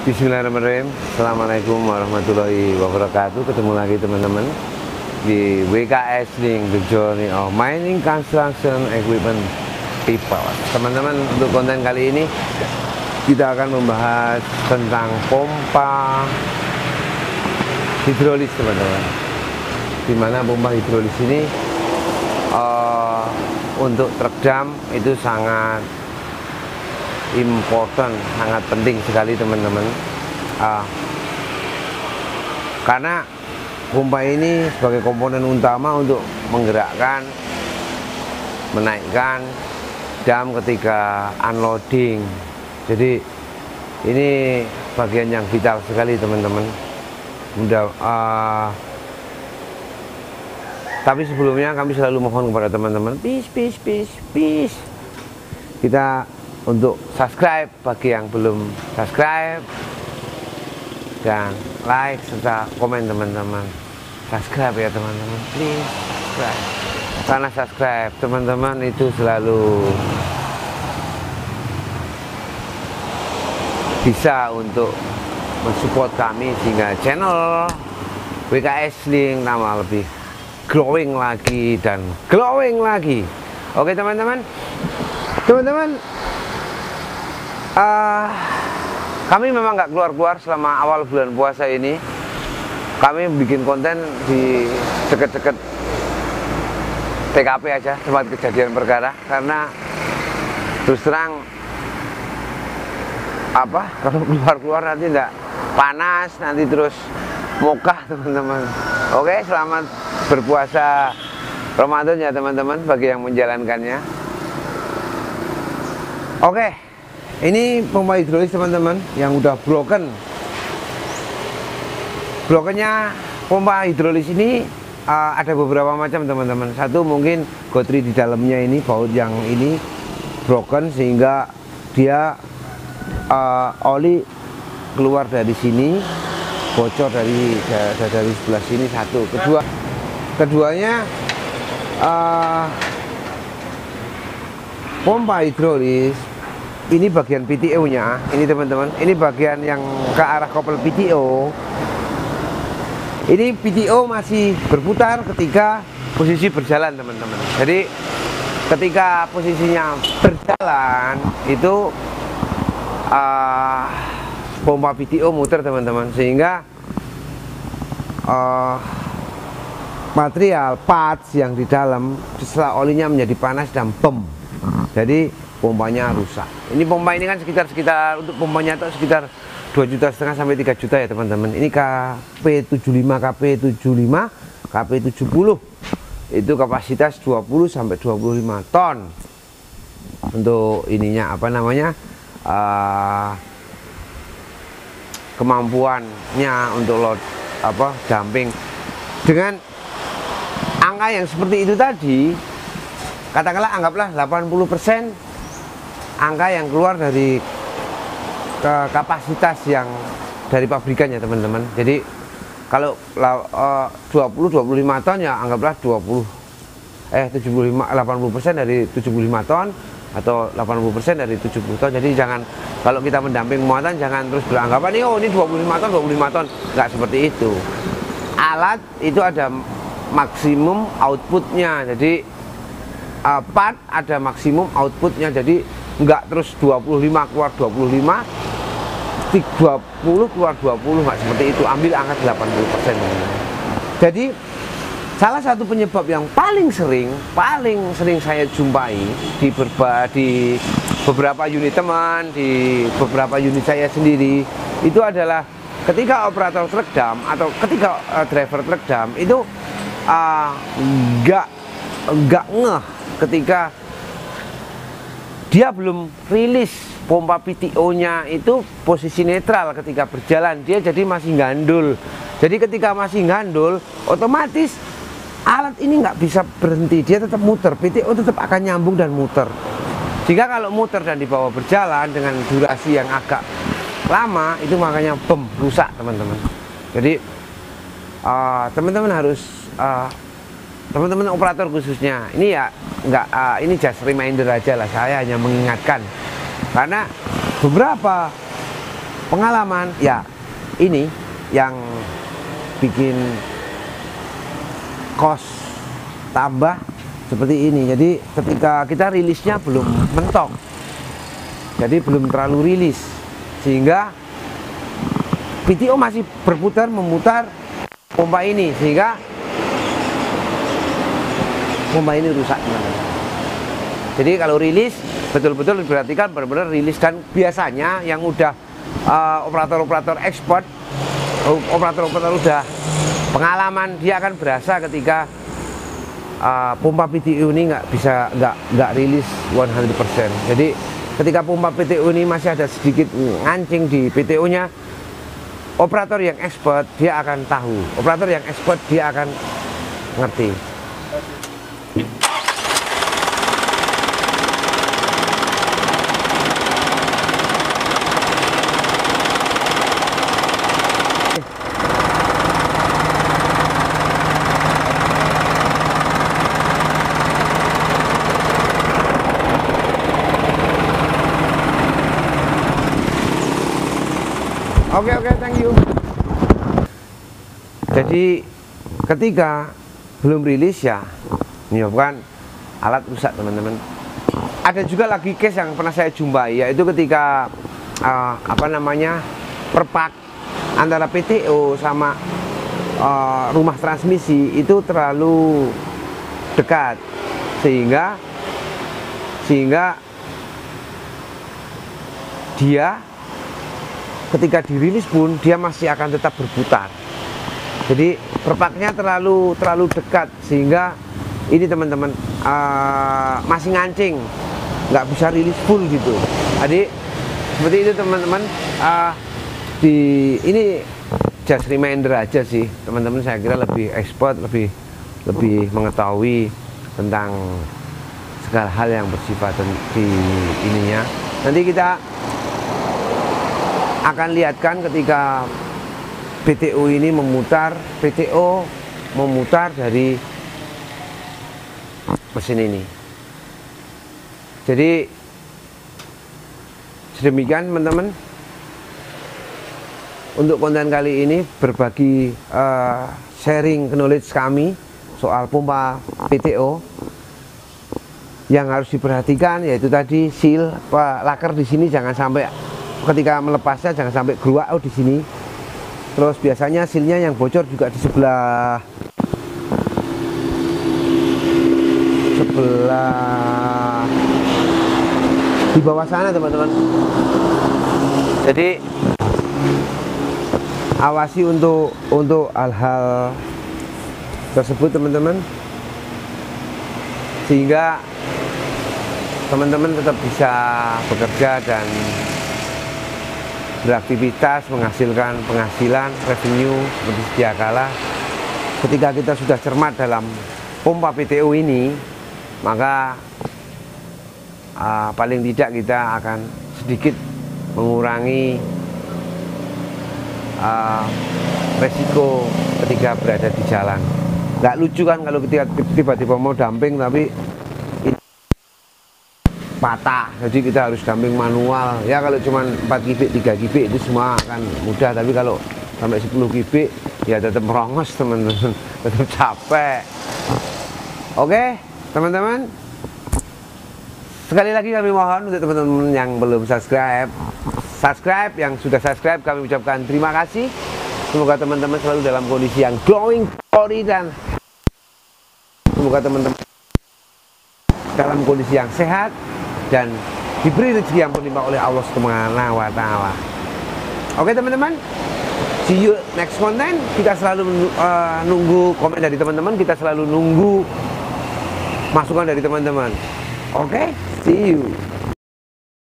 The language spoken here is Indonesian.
Bismillahirrahmanirrahim. Assalamualaikum warahmatullahi wabarakatuh. Ketemu lagi teman-teman di WKS Link, The Journey of Mining Construction Equipment People. Teman-teman, untuk konten kali ini kita akan membahas tentang pompa hidrolis, teman-teman. Dimana pompa hidrolis ini untuk truk dam itu sangat important, sangat penting sekali teman-teman, karena pompa ini sebagai komponen utama untuk menggerakkan, menaikkan dam ketika unloading. Jadi ini bagian yang vital sekali teman-teman. Tapi sebelumnya kami selalu mohon kepada teman-teman, please kita untuk subscribe bagi yang belum subscribe, dan like serta komen teman-teman. Subscribe ya teman-teman, please subscribe. Karena subscribe teman-teman itu selalu bisa untuk mensupport kami sehingga channel WKS Link tambah lebih growing lagi dan glowing lagi. Oke teman-teman, kami memang nggak keluar-keluar selama awal bulan puasa ini. Kami bikin konten di deket-deket TKP aja, tempat kejadian perkara, karena terus terang kalau keluar-keluar nanti nggak panas, nanti terus mokah teman-teman. Oke, selamat berpuasa Ramadan ya teman-teman bagi yang menjalankannya. Oke, ini pompa hidrolis teman-teman yang udah broken. Brokennya pompa hidrolis ini ada beberapa macam teman-teman. Satu mungkin gotri di dalamnya ini, baut yang ini broken sehingga dia oli keluar dari sini, bocor dari sebelah sini. Satu. Keduanya pompa hidrolis ini bagian PTO nya ini teman-teman, ini bagian yang ke arah kopel PTO. Ini PTO masih berputar ketika posisi berjalan teman-teman. Jadi ketika posisinya berjalan itu pompa PTO muter teman-teman, sehingga material parts yang di dalam setelah olinya menjadi panas dan bom, jadi pompanya rusak. Ini pompa ini kan sekitar untuk pompanya itu sekitar 2,5 juta sampai 3 juta ya teman-teman. Ini KP75, KP70 itu kapasitas 20 sampai 25 ton untuk ininya kemampuannya untuk load dumping. Dengan angka yang seperti itu tadi, katakanlah anggaplah 80% angka yang keluar dari kapasitas yang dari pabrikannya teman-teman. Jadi kalau 20-25 ton ya anggaplah 80% dari 75 ton atau 80% dari 70 ton. Jadi jangan, kalau kita mendamping muatan jangan terus beranggapan ini 25 ton, nggak seperti itu. Alat itu ada maksimum outputnya, jadi part ada maksimum outputnya, jadi nggak terus 25 keluar 25, 20 keluar 20, nggak seperti itu. Ambil angka 80%. Jadi salah satu penyebab yang paling sering saya jumpai di beberapa unit teman, di beberapa unit saya sendiri, itu adalah ketika operator truk dam atau ketika driver truk dam itu nggak ngeh ketika dia belum rilis pompa PTO-nya itu posisi netral ketika berjalan, dia jadi masih gandul. Jadi ketika masih gandul, otomatis alat ini nggak bisa berhenti, dia tetap muter, PTO tetap akan nyambung dan muter. Jika kalau muter dan dibawa berjalan dengan durasi yang agak lama, itu makanya rusak teman-teman. Jadi teman-teman harus teman-teman operator khususnya ini ya ini just reminder aja lah, saya hanya mengingatkan karena beberapa pengalaman, ya ini yang bikin cost tambah seperti ini. Jadi ketika kita rilisnya belum mentok, jadi belum terlalu rilis, sehingga PTO masih berputar memutar pompa ini, sehingga pompa ini rusak. Jadi kalau rilis betul-betul diperhatikan benar-benar rilis. Dan biasanya yang udah operator-operator ekspor, operator-operator udah pengalaman, dia akan berasa ketika pompa PTO ini nggak rilis 100%. Jadi ketika pompa PTO ini masih ada sedikit ngancing di PTO nya, operator yang expert dia akan tahu, operator yang expert dia akan ngerti. Oke, thank you. Jadi ketika belum rilis ya menyebabkan alat rusak, teman-teman. Ada juga lagi case yang pernah saya jumpai, yaitu ketika perpak antara PTO sama rumah transmisi itu terlalu dekat, sehingga dia ketika dirilis pun dia masih akan tetap berputar. Jadi perpaknya terlalu dekat, sehingga ini teman-teman masih ngancing, nggak bisa rilis full gitu. Jadi seperti itu teman-teman. Ini just reminder aja sih teman-teman, saya kira lebih expert, lebih mengetahui tentang segala hal yang bersifat di ininya. Nanti kita akan lihatkan ketika PTO ini PTO memutar dari mesin ini. Jadi sedemikian teman-teman untuk konten kali ini, berbagi sharing knowledge kami soal pompa PTO. Yang harus diperhatikan yaitu tadi seal laker di sini jangan sampai, ketika melepasnya jangan sampai keluar di sini. Terus biasanya sealnya yang bocor juga di sebelah di bawah sana teman-teman. Jadi awasi untuk hal-hal tersebut teman-teman, sehingga teman-teman tetap bisa bekerja dan beraktivitas, menghasilkan penghasilan, revenue seperti sedia kala. Ketika kita sudah cermat dalam pompa PTO ini, maka paling tidak kita akan sedikit mengurangi resiko ketika berada di jalan. Nggak lucu kan kalau ketika tiba-tiba mau dumping tapi patah, jadi kita harus dumping manual. Ya kalau cuma 4 kubik, 3 kubik itu semua akan mudah, tapi kalau sampai 10 kubik ya tetap merongos teman-teman, tetap capek. Oke teman-teman, sekali lagi kami mohon untuk teman-teman yang belum subscribe, yang sudah subscribe kami ucapkan terima kasih. Semoga teman-teman selalu dalam kondisi yang glowing glory, dan semoga teman-teman dalam kondisi yang sehat dan diberi rezeki yang berlimpah oleh Allah Subhanahu wa Ta'ala. Oke teman-teman, see you next content. Kita selalu nunggu komen dari teman-teman, kita selalu nunggu masukan dari teman-teman. Oke, see you.